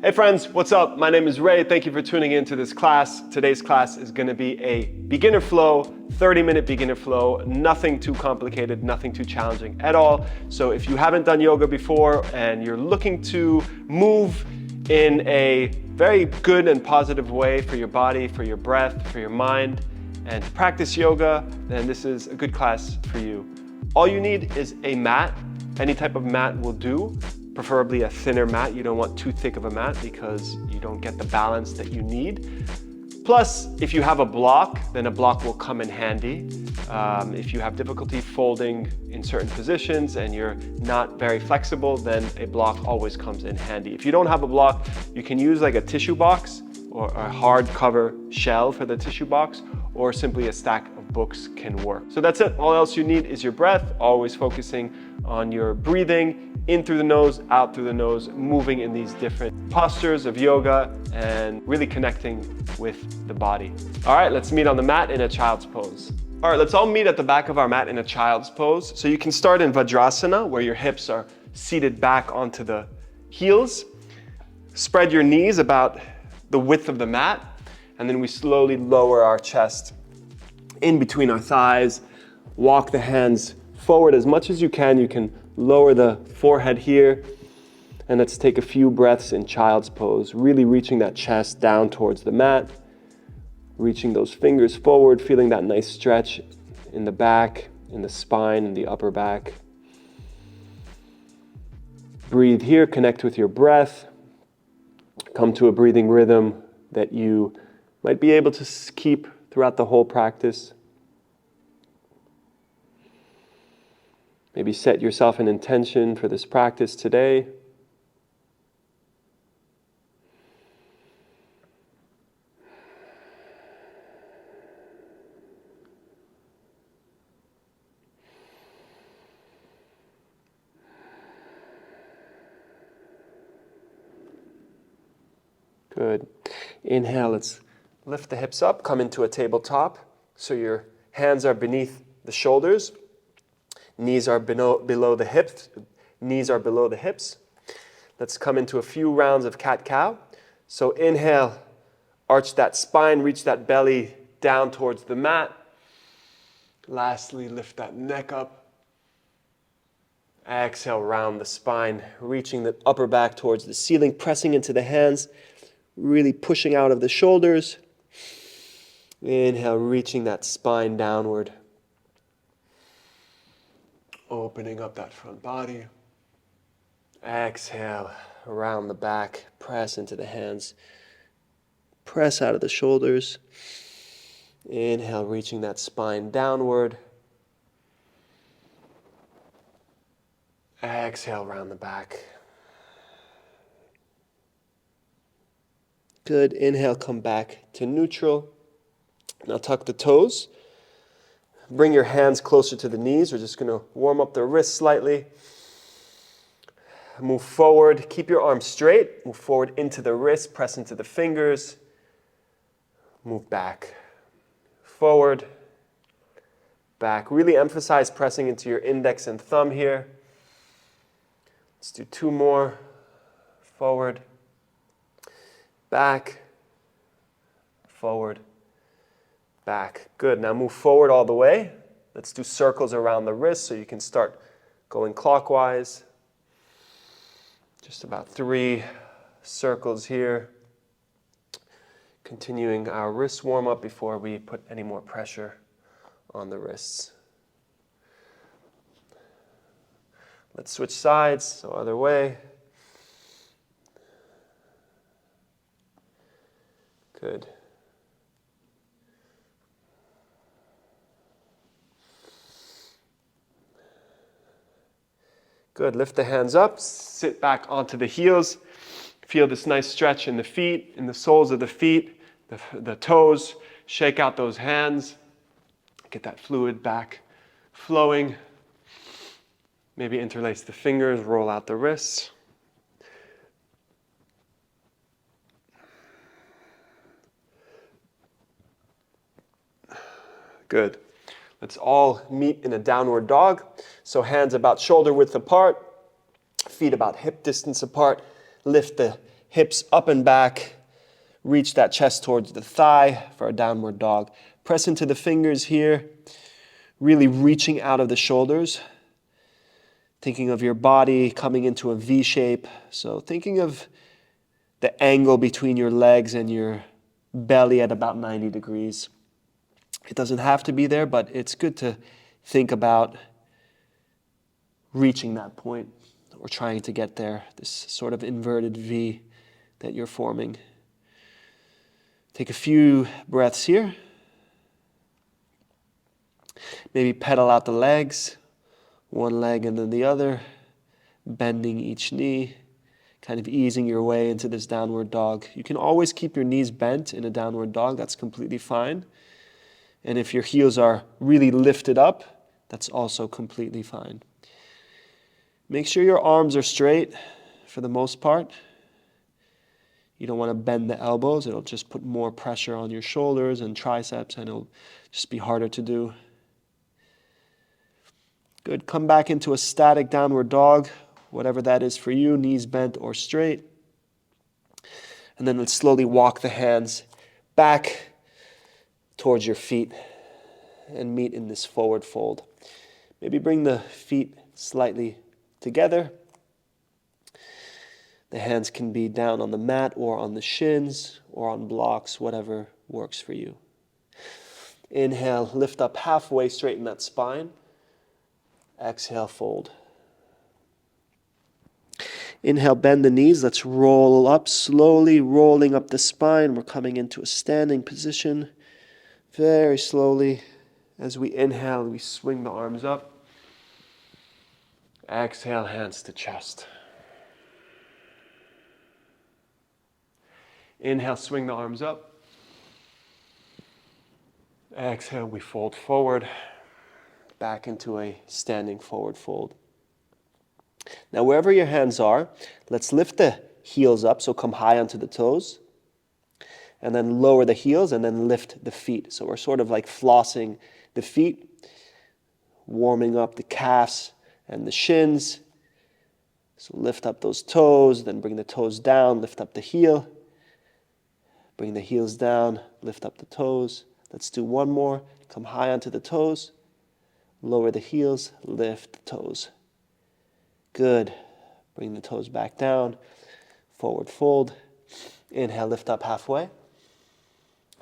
Hey friends, what's up? My name is Ray. Thank you for tuning in to this class. Today's class is going to be a beginner flow, 30-minute beginner flow, nothing too complicated, nothing too challenging at all. So if you haven't done yoga before and you're looking to move in a very good and positive way for your body, for your breath, for your mind, and to practice yoga, then this is a good class for you. All you need is a mat. Any type of mat will do. Preferably a thinner mat. You don't want too thick of a mat because you don't get the balance that you need. Plus, if you have a block, then a block will come in handy. If you have difficulty folding in certain positions and you're not very flexible, then a block always comes in handy. If you don't have a block, you can use like a tissue box or a hardcover shell for the tissue box, or simply a stack of books can work. So that's it. All else you need is your breath, always focusing on your breathing, in through the nose, out through the nose, moving in these different postures of yoga and really connecting with the body. All right, let's meet on the mat in a child's pose. All right, let's all meet at the back of our mat in a child's pose. So you can start in Vajrasana, where your hips are seated back onto the heels. Spread your knees about the width of the mat, and then we slowly lower our chest in between our thighs. Walk the hands forward as much as you can. You can lower the forehead here, and let's take a few breaths in child's pose, really reaching that chest down towards the mat, reaching those fingers forward, feeling that nice stretch in the back, in the spine, in the upper back. Breathe here, connect with your breath. Come to a breathing rhythm that you might be able to keep throughout the whole practice. Maybe set yourself an intention for this practice today. Good. Inhale, let's lift the hips up, come into a tabletop. So your hands are beneath the shoulders. Knees are below the hips. Knees are below the hips. Let's come into a few rounds of cat-cow. So inhale, arch that spine, reach that belly down towards the mat. Lastly, lift that neck up. Exhale, round the spine, reaching the upper back towards the ceiling, pressing into the hands, really pushing out of the shoulders. Inhale, reaching that spine downward. Opening up that front body. Exhale, around the back, press into the hands. Press out of the shoulders. Inhale, reaching that spine downward. Exhale, round the back. Good. Inhale, come back to neutral. Now tuck the toes. Bring your hands closer to the knees. We're just going to warm up the wrists slightly. Move forward. Keep your arms straight. Move forward into the wrist. Press into the fingers. Move back. Forward. Back. Really emphasize pressing into your index and thumb here. Let's do two more. Forward. Back. Forward. Back. Good. Now move forward all the way. Let's do circles around the wrist so you can start going clockwise. Just about 3 circles here. Continuing our wrist warm up before we put any more pressure on the wrists. Let's switch sides, so other way. Good. Good. Lift the hands up, sit back onto the heels. Feel this nice stretch in the feet, in the soles of the feet, the toes. Shake out those hands. Get that fluid back flowing. Maybe interlace the fingers, roll out the wrists. Good. Let's all meet in a downward dog. So hands about shoulder width apart, feet about hip distance apart. Lift the hips up and back. Reach that chest towards the thigh for a downward dog. Press into the fingers here, really reaching out of the shoulders. Thinking of your body coming into a V shape. So thinking of the angle between your legs and your belly at about 90 degrees. It doesn't have to be there, but it's good to think about reaching that point or trying to get there, this sort of inverted V that you're forming. Take a few breaths here. Maybe pedal out the legs, one leg and then the other, bending each knee, kind of easing your way into this downward dog. You can always keep your knees bent in a downward dog, that's completely fine. And if your heels are really lifted up, that's also completely fine. Make sure your arms are straight for the most part. You don't want to bend the elbows, it'll just put more pressure on your shoulders and triceps and it'll just be harder to do. Good, come back into a static downward dog, whatever that is for you, knees bent or straight. And then let's slowly walk the hands back towards your feet and meet in this forward fold. Maybe bring the feet slightly together. The hands can be down on the mat or on the shins or on blocks, whatever works for you. Inhale, lift up halfway, straighten that spine. Exhale, fold. Inhale, bend the knees. Let's roll up, slowly rolling up the spine. We're coming into a standing position. Very slowly. As we inhale, we swing the arms up. Exhale, hands to chest. Inhale, swing the arms up. Exhale, we fold forward. Back into a standing forward fold. Now wherever your hands are, let's lift the heels up, so come high onto the toes. And then lower the heels and then lift the feet. So we're sort of like flossing the feet, warming up the calves and the shins. So lift up those toes, then bring the toes down, lift up the heel. Bring the heels down, lift up the toes. Let's do one more. Come high onto the toes. Lower the heels, lift the toes. Good. Bring the toes back down. Forward fold. Inhale, lift up halfway.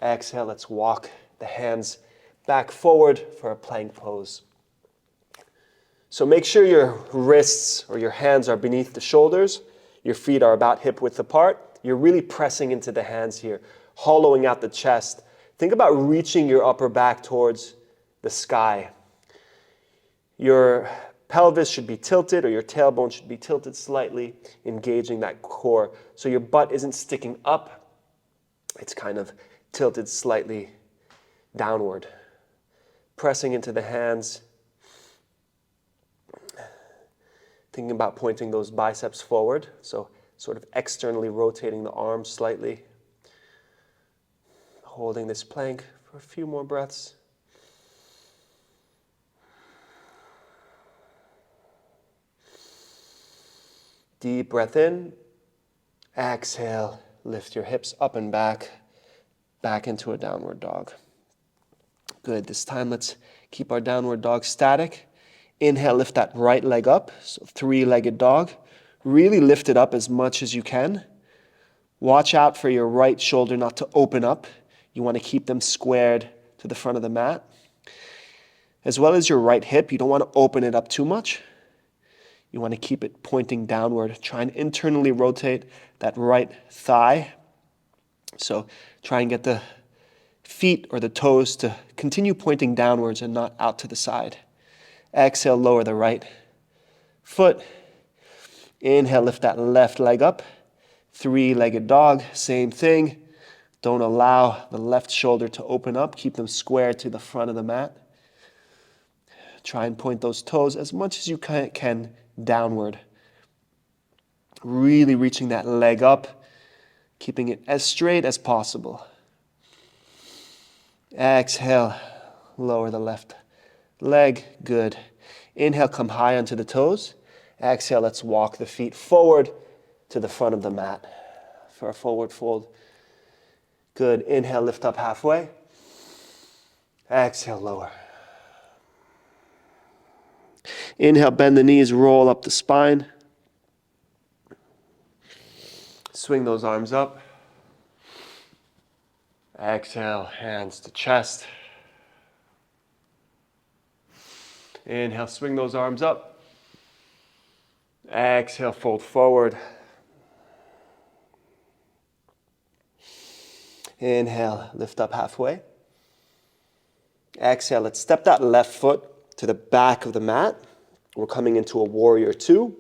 Exhale, let's walk the hands back forward for a plank pose. So make sure your wrists or your hands are beneath the shoulders. Your feet are about hip width apart. You're really pressing into the hands here, hollowing out the chest. Think about reaching your upper back towards the sky. Your pelvis should be tilted or your tailbone should be tilted slightly, engaging that core. So your butt isn't sticking up. It's kind of tilted slightly downward. Pressing into the hands. Thinking about pointing those biceps forward. So sort of externally rotating the arms slightly. Holding this plank for a few more breaths. Deep breath in. Exhale, lift your hips up and back into a downward dog. Good, this time let's keep our downward dog static. Inhale, lift that right leg up, so three-legged dog. Really lift it up as much as you can. Watch out for your right shoulder not to open up. You want to keep them squared to the front of the mat. As well as your right hip, you don't want to open it up too much. You want to keep it pointing downward. Try and internally rotate that right thigh. So try and get the feet or the toes to continue pointing downwards and not out to the side. Exhale, lower the right foot. Inhale, lift that left leg up. Three-legged dog, same thing. Don't allow the left shoulder to open up. Keep them square to the front of the mat. Try and point those toes as much as you can downward. Really reaching that leg up, keeping it as straight as possible. Exhale, lower the left leg, good. Inhale, come high onto the toes. Exhale, let's walk the feet forward to the front of the mat. for a forward fold. Good. Inhale, lift up halfway. Exhale, lower. Inhale, bend the knees, roll up the spine. Swing those arms up. Exhale, hands to chest. Inhale, swing those arms up. Exhale, fold forward. Inhale, lift up halfway. Exhale, let's step that left foot to the back of the mat. We're coming into a warrior two.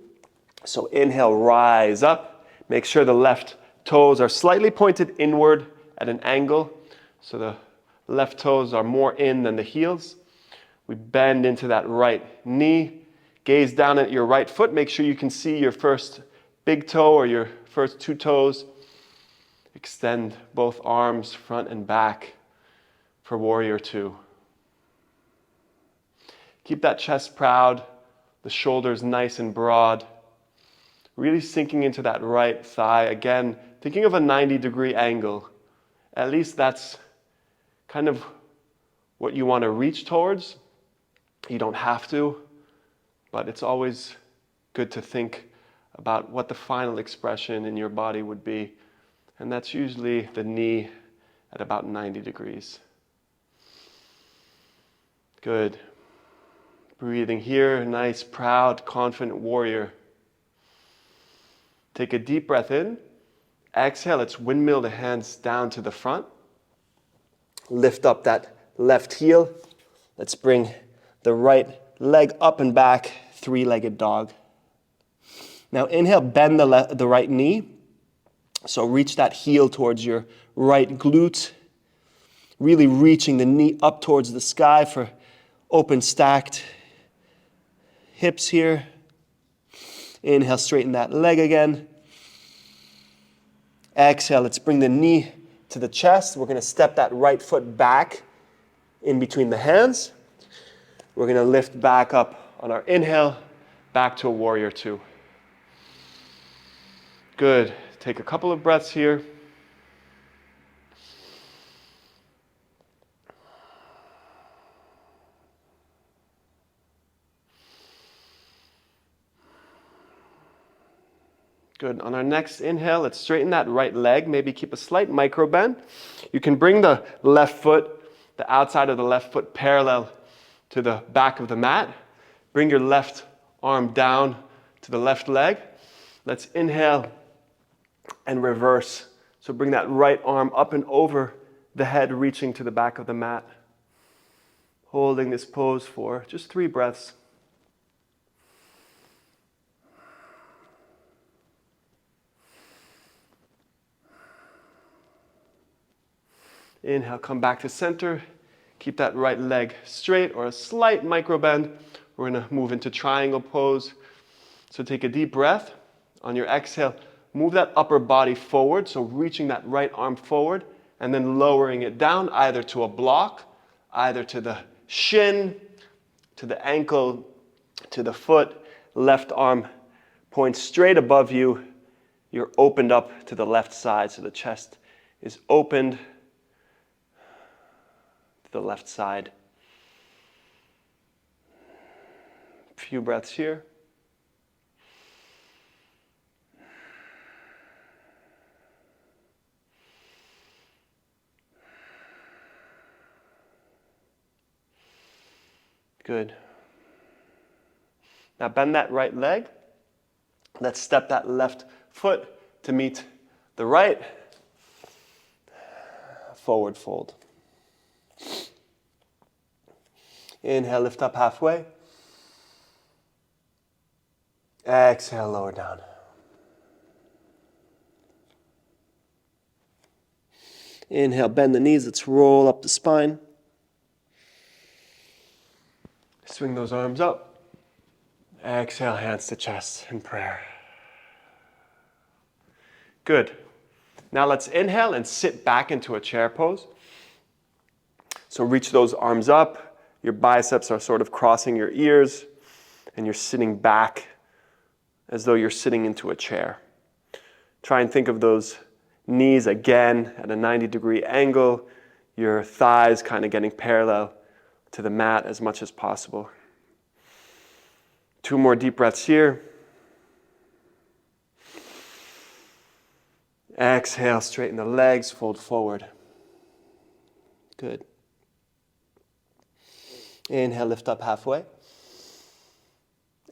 So inhale, rise up. Make sure the left toes are slightly pointed inward at an angle. So the left toes are more in than the heels. We bend into that right knee. Gaze down at your right foot. Make sure you can see your first big toe or your first two toes. Extend both arms, front and back, for warrior two. Keep that chest proud, the shoulders nice and broad. Really sinking into that right thigh. Again, thinking of a 90-degree angle. At least that's kind of what you want to reach towards. You don't have to, but it's always good to think about what the final expression in your body would be. And that's usually the knee at about 90 degrees. Good. Breathing here, nice, proud, confident warrior. Take a deep breath in. Exhale, let's windmill the hands down to the front. Lift up that left heel. Let's bring the right leg up and back, three-legged dog. Now inhale, bend the right knee. So reach that heel towards your right glute. Really reaching the knee up towards the sky for open stacked hips here. Inhale, straighten that leg again. Exhale, let's bring the knee to the chest. We're going to step that right foot back in between the hands. We're going to lift back up on our inhale, back to a warrior two. Good. Take a couple of breaths here. Good. On our next inhale, let's straighten that right leg. Maybe keep a slight micro bend. You can bring the left foot, the outside of the left foot parallel to the back of the mat. Bring your left arm down to the left leg. Let's inhale and reverse. So bring that right arm up and over the head, reaching to the back of the mat. Holding this pose for just 3 breaths. Inhale, come back to center. Keep that right leg straight or a slight micro bend. We're going to move into triangle pose. So take a deep breath. On your exhale, move that upper body forward. So reaching that right arm forward and then lowering it down either to a block, either to the shin, to the ankle, to the foot. Left arm points straight above you. You're opened up to the left side. So the chest is opened to the left side. A few breaths here. Good. Now bend that right leg. Let's step that left foot to meet the right. Forward fold. Inhale, lift up halfway. Exhale, lower down. Inhale, bend the knees. Let's roll up the spine. Swing those arms up. Exhale, hands to chest in prayer. Good. Now let's inhale and sit back into a chair pose. So reach those arms up. Your biceps are sort of crossing your ears, and you're sitting back as though you're sitting into a chair. Try and think of those Knees again at a 90-degree angle. Your thighs kind of getting parallel to the mat as much as possible. 2 more deep breaths here. Exhale, straighten the legs, fold forward. Good. Inhale, lift up halfway.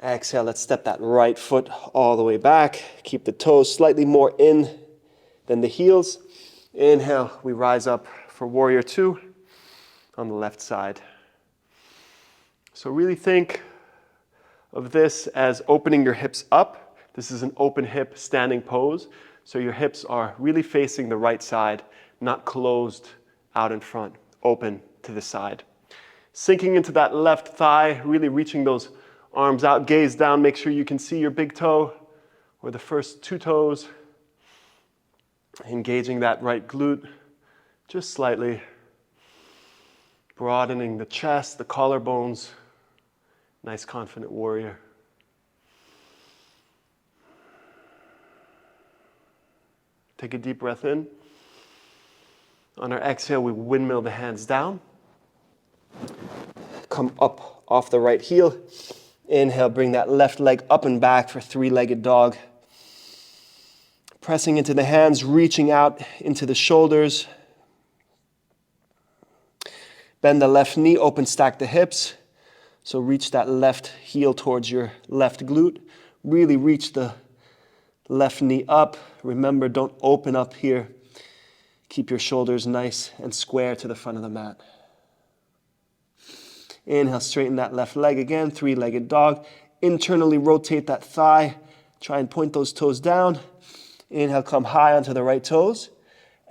Exhale, let's step that right foot all the way back. Keep the toes slightly more in than the heels. Inhale, we rise up for warrior 2 on the left side. So really think of this as opening your hips up. This is an open hip standing pose. So your hips are really facing the right side, not closed out in front, open to the side. Sinking into that left thigh, really reaching those arms out, gaze down, make sure you can see your big toe or the first 2 toes. Engaging that right glute just slightly. Broadening the chest, the collarbones. Nice confident warrior. Take a deep breath in. On our exhale, we windmill the hands down. Come up off the right heel. Inhale, bring that left leg up and back for 3-legged dog. Pressing into the hands, reaching out into the shoulders. Bend the left knee, open stack the hips. So reach that left heel towards your left glute. Really reach the left knee up. Remember, don't open up here. Keep your shoulders nice and square to the front of the mat. Inhale, straighten that left leg again, 3-legged dog. Internally rotate that thigh. Try and point those toes down. Inhale, come high onto the right toes.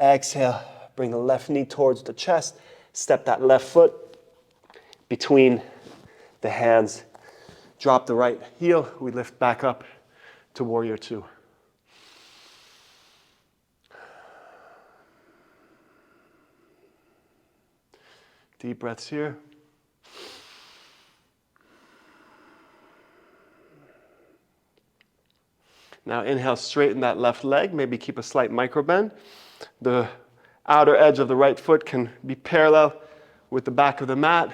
Exhale, bring the left knee towards the chest. Step that left foot between the hands. Drop the right heel. We lift back up to warrior 2. Deep breaths here. Now inhale, straighten that left leg. Maybe keep a slight micro bend. The outer edge of the right foot can be parallel with the back of the mat.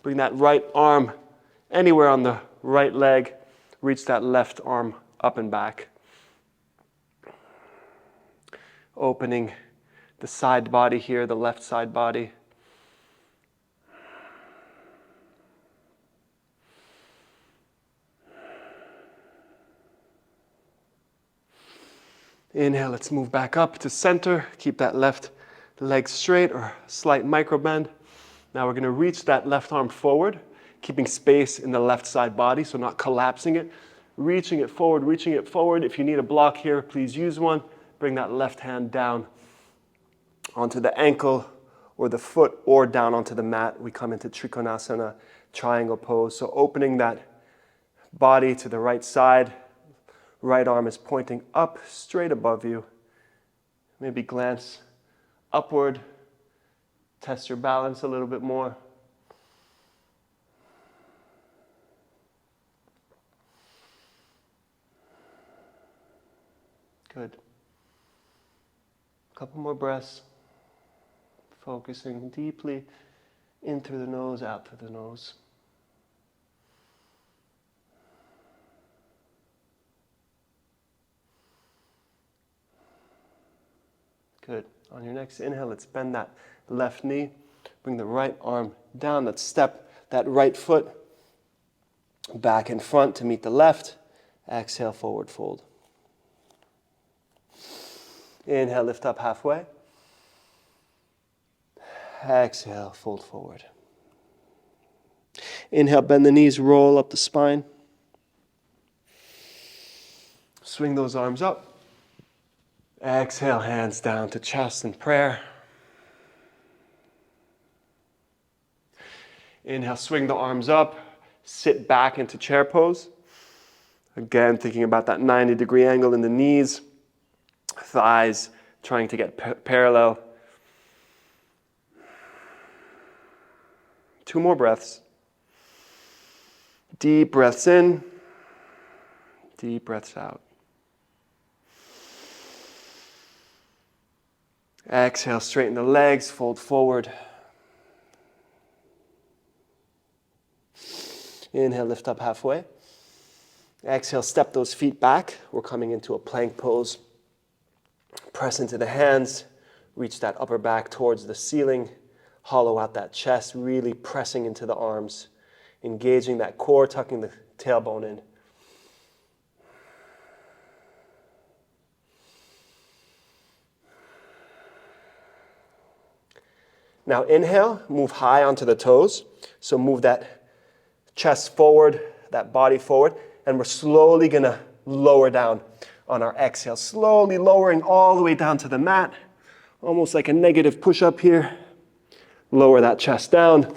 Bring that right arm anywhere on the right leg. Reach that left arm up and back. Opening the side body here, the left side body. Inhale, let's move back up to center. Keep that left leg straight or slight micro bend. Now we're going to reach that left arm forward, keeping space in the left side body, so not collapsing it. Reaching it forward, reaching it forward. If you need a block here, please use one. Bring that left hand down onto the ankle or the foot or down onto the mat. We come into Trikonasana, triangle pose. So opening that body to the right side. Right arm is pointing up, straight above you. Maybe glance upward. Test your balance a little bit more. Good. A couple more breaths. Focusing deeply in through the nose, out through the nose. Good. On your next inhale, let's bend that left knee. Bring the right arm down. Let's step that right foot back in front to meet the left. Exhale, forward fold. Inhale, lift up halfway. Exhale, fold forward. Inhale, bend the knees, roll up the spine. Swing those arms up. Exhale, hands down to chest in prayer. Inhale, swing the arms up. Sit back into chair pose. Again, thinking about that 90-degree angle in the knees. Thighs trying to get parallel. 2 more breaths. Deep breaths in. Deep breaths out. Exhale, straighten the legs, fold forward. Inhale, lift up halfway. Exhale, step those feet back. We're coming into a plank pose. Press into the hands. Reach that upper back towards the ceiling. Hollow out that chest, really pressing into the arms. Engaging that core, tucking the tailbone in. Now inhale, move high onto the toes. So move that chest forward, that body forward, and we're slowly gonna lower down on our exhale. Slowly lowering all the way down to the mat, almost like a negative push-up here. Lower that chest down.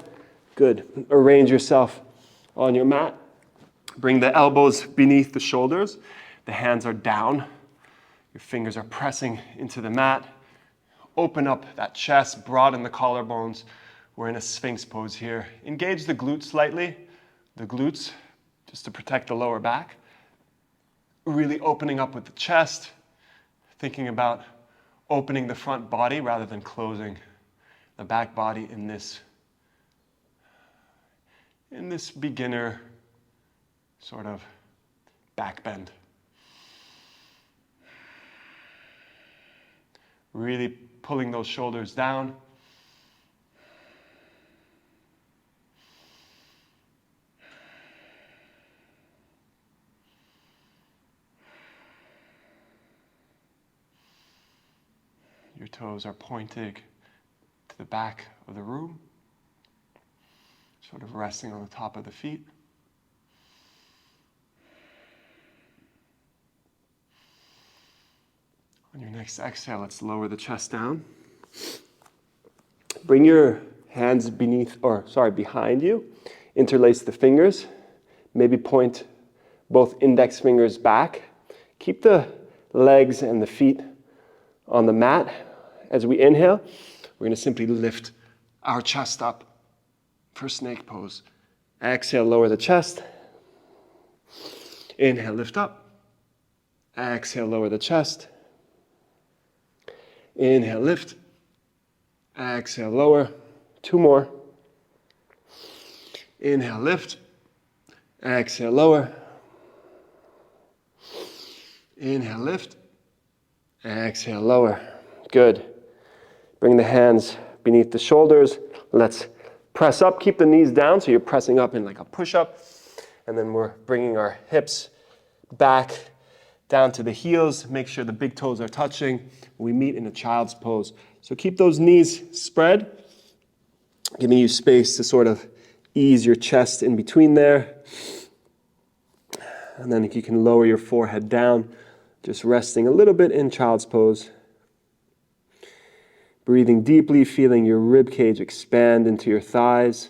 Good. Arrange yourself on your mat. Bring the elbows beneath the shoulders. The hands are down. Your fingers are pressing into the mat. Open up that chest, broaden the collarbones. We're in a Sphinx pose here. Engage the glutes slightly. The glutes, just to protect the lower back. Really opening up with the chest. Thinking about opening the front body rather than closing the back body in this beginner sort of back bend. Really pulling those shoulders down. Your toes are pointing to the back of the room, sort of resting on the top of the feet. On your next exhale, let's lower the chest down. Bring your hands behind you. Interlace the fingers. Maybe point both index fingers back. Keep the legs and the feet on the mat. As we inhale, we're going to simply lift our chest up for snake pose. Exhale, lower the chest. Inhale, lift up. Exhale, lower the chest. Inhale, lift. Exhale, lower. Two more. Inhale, lift. Exhale, lower. Inhale, lift. Exhale, lower. Good. Bring the hands beneath the shoulders. Let's press up. Keep the knees down so you're pressing up in like a push-up. And then we're bringing our hips back down to the heels. Make sure the big toes are touching. We meet in a child's pose. So keep those knees spread, giving you space to sort of ease your chest in between there. And then you can lower your forehead down, just resting a little bit in child's pose. Breathing deeply, feeling your rib cage expand into your thighs.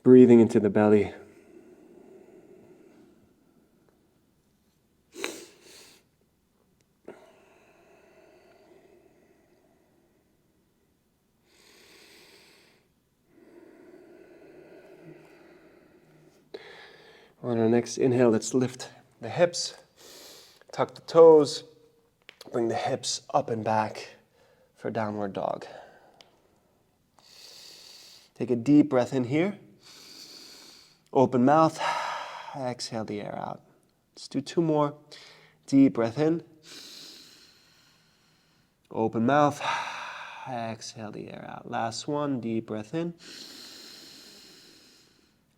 Breathing into the belly. On our next inhale, let's lift the hips, tuck the toes, bring the hips up and back for downward dog. Take a deep breath in here. Open mouth, exhale the air out. Let's do two more. Deep breath in. Open mouth, exhale the air out. Last one, deep breath in.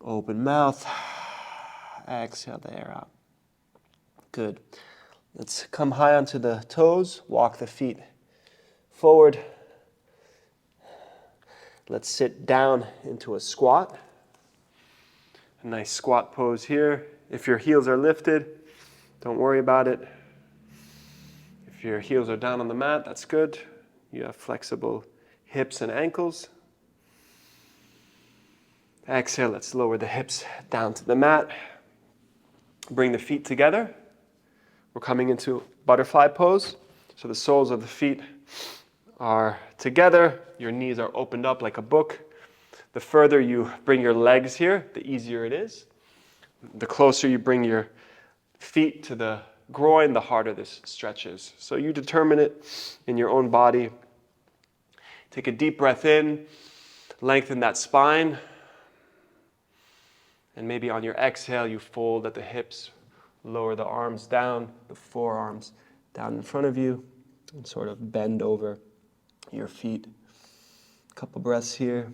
Open mouth. Exhale the air out. Good. Let's come high onto the toes. Walk the feet forward. Let's sit down into a squat. A nice squat pose here. If your heels are lifted, don't worry about it. If your heels are down on the mat, that's good. You have flexible hips and ankles. Exhale, let's lower the hips down to the mat. Bring the feet together. We're coming into butterfly pose. So the soles of the feet are together. Your knees are opened up like a book. The further you bring your legs here, the easier it is. The closer you bring your feet to the groin, the harder this stretch is. So you determine it in your own body. Take a deep breath in, lengthen that spine, and maybe on your exhale, you fold at the hips, lower the arms down, the forearms down in front of you, and sort of bend over your feet. A couple breaths here.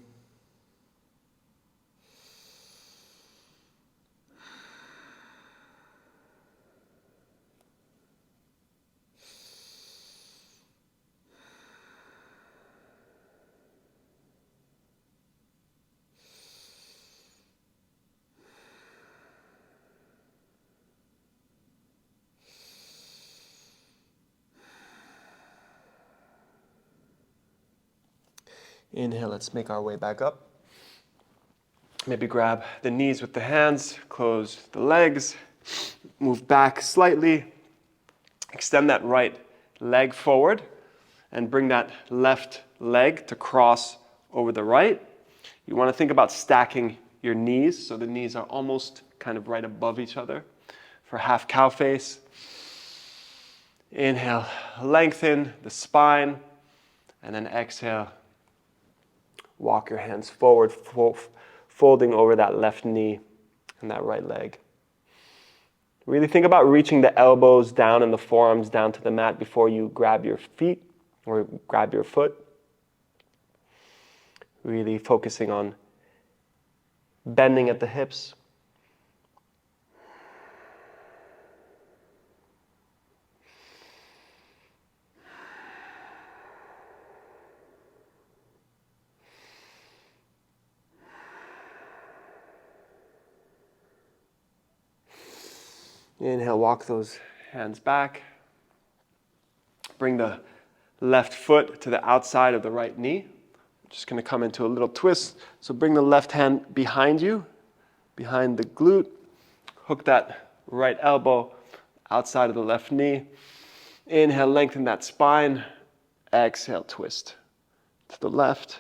Inhale, let's make our way back up. Maybe grab the knees with the hands, close the legs, move back slightly, extend that right leg forward, and bring that left leg to cross over the right. You want to think about stacking your knees, so the knees are almost kind of right above each other for half cow face. Inhale, lengthen the spine, and then exhale, walk your hands forward, folding over that left knee and that right leg. Really think about reaching the elbows down and the forearms down to the mat before you grab your feet or grab your foot. Really focusing on bending at the hips. Inhale, walk those hands back. Bring the left foot to the outside of the right knee. Just going to come into a little twist. So bring the left hand behind you, behind the glute. Hook that right elbow outside of the left knee. Inhale, lengthen that spine. Exhale, twist to the left.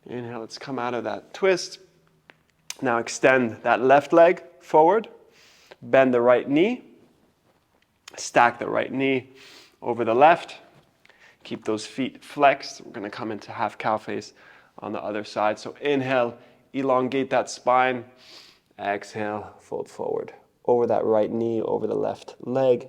Inhale, let's come out of that twist. Now extend that left leg forward. Bend the right knee. Stack the right knee over the left. Keep those feet flexed. We're going to come into half cow face on the other side. So inhale, elongate that spine. Exhale, fold forward. Over that right knee, over the left leg.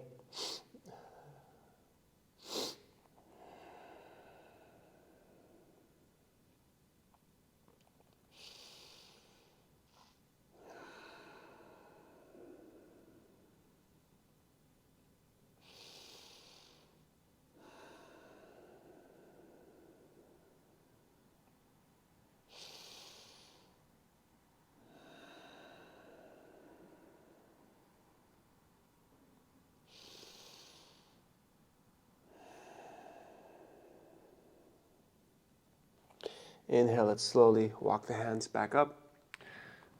Inhale, let's slowly walk the hands back up.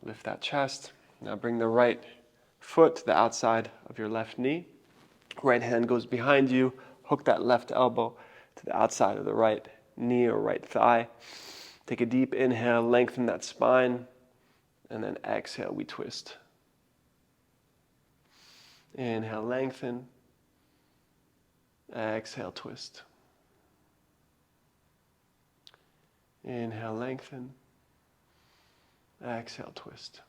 Lift that chest. Now bring the right foot to the outside of your left knee. Right hand goes behind you. Hook that left elbow to the outside of the right knee or right thigh. Take a deep inhale, lengthen that spine, and then exhale, we twist. Inhale, lengthen. Exhale, twist. Inhale, lengthen. Exhale, twist.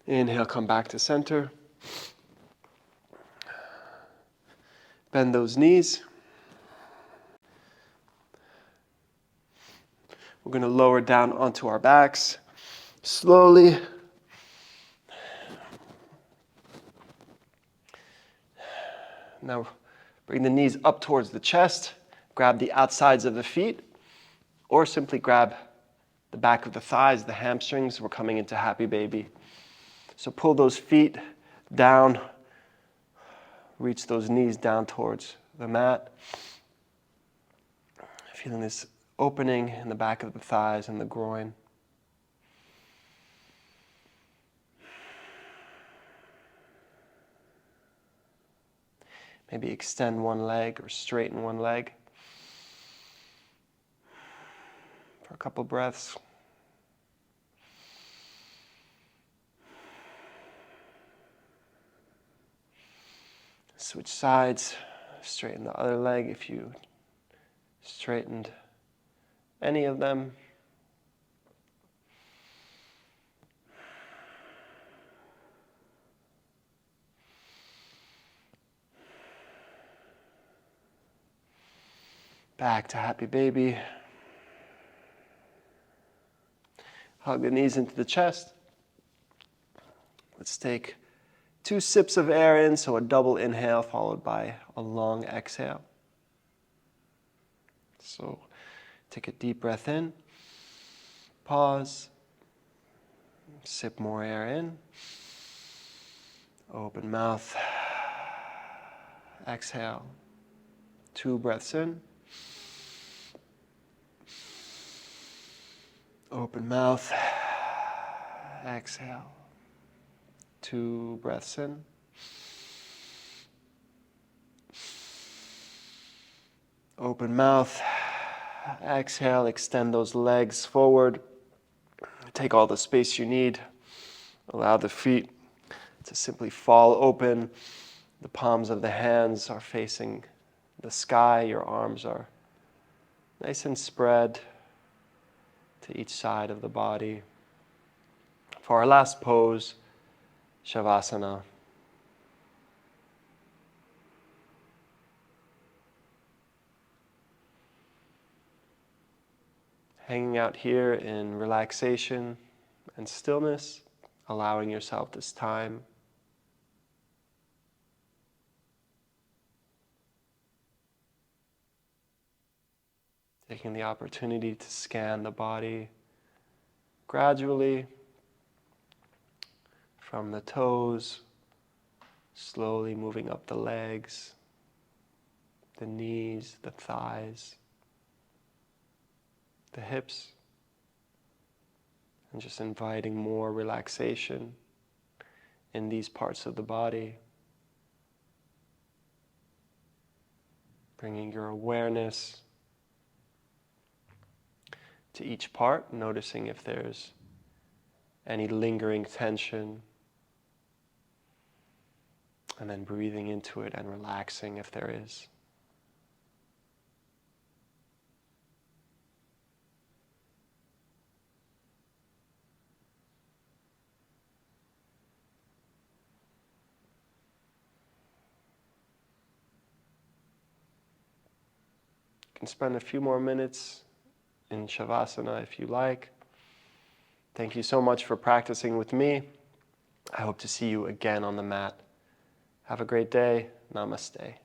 Inhale, come back to center. Bend those knees. We're going to lower down onto our backs. Slowly. Now bring the knees up towards the chest. Grab the outsides of the feet, or simply grab the back of the thighs, the hamstrings. We're coming into happy baby. So pull those feet down. Reach those knees down towards the mat. Feeling this opening in the back of the thighs and the groin. Maybe extend one leg or straighten one leg for a couple breaths. Switch sides, straighten the other leg if you straightened any of them. Back to happy baby. Hug the knees into the chest. Let's take 2 sips of air in, so a double inhale followed by a long exhale. So take a deep breath in, pause, sip more air in, open mouth, exhale. 2 breaths in, open mouth, exhale. 2 breaths in. Open mouth, exhale, extend those legs forward. Take all the space you need. Allow the feet to simply fall open. The palms of the hands are facing the sky. Your arms are nice and spread to each side of the body. For our last pose, Shavasana. Hanging out here in relaxation and stillness, allowing yourself this time. Taking the opportunity to scan the body gradually from the toes, slowly moving up the legs, the knees, the thighs, the hips, and just inviting more relaxation in these parts of the body. Bringing your awareness to each part, noticing if there's any lingering tension, and then breathing into it and relaxing if there is. You can spend a few more minutes in Shavasana if you like. Thank you so much for practicing with me. I hope to see you again on the mat. Have a great day. Namaste.